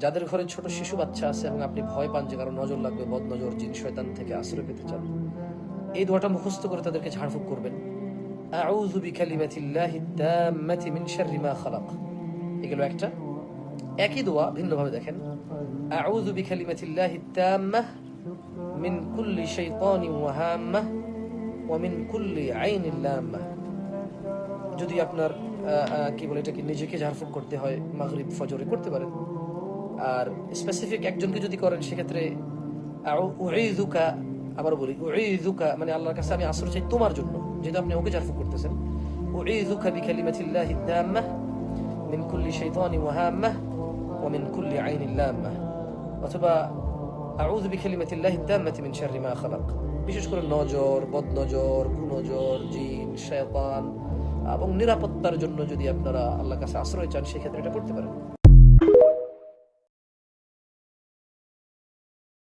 যাদের ঘরে ছোট শিশু বাচ্চা আছে এবং আপনি ভয় পান যে কারো নজর লাগবে, বদ নজর, জিন শয়তান থেকে আশ্রয় পেতে চান, এই দোয়াটা মুখস্থ করে তাদেরকে ঝাড়ফুঁক করবেন। আউযু বিকালিমাতিল্লাহি তাম্মাতি মিন শাররি মা খালাক। এগুলো একটা। একই দোয়া ভিন্নভাবে দেখেন। আউযু বিকালিমাতিল্লাহি তাম্মাহ মিন কুল্লি শাইতানিন ওয়া হাম্মাহ ওয়া মিন কুল্লি আইনিন লাম্মাহ। যদি আপনার কি বলে এটাকে নিজেকে ঝাড়ফুঁক করতে হয়, মাগরিব ফজরে করতে পারেন। আর স্পেসিফিক একজনকে যদি করেন সেক্ষেত্রে উঈযুকা, আবার বলি উঈযুকা মানে আল্লাহর কাছে আমি আশ্রয় চাই তোমার জন্য, যেটা আপনি ওকে ঝাড়ফুঁক করতেছেন। উঈযুকা বিকালিমাতিল্লাহি তাম্মাহ মিন কুল্লি শাইতানিন ওয়া হাম্মাহ ওয়া মিন কুল্লি আইনিন লাম্মাহ, অথবা আউযু বিকালিমাতিল্লাহি তাম্মাতি মিন শাররি মা খালাক। বিশেষ করে নজর, বদনজর, কুনজর, জিন, শয়তান এবং নিরাপত্তার জন্য যদি আপনারা আল্লাহর কাছে আশ্রয় চান সেক্ষেত্রে এটা করতে পারেন।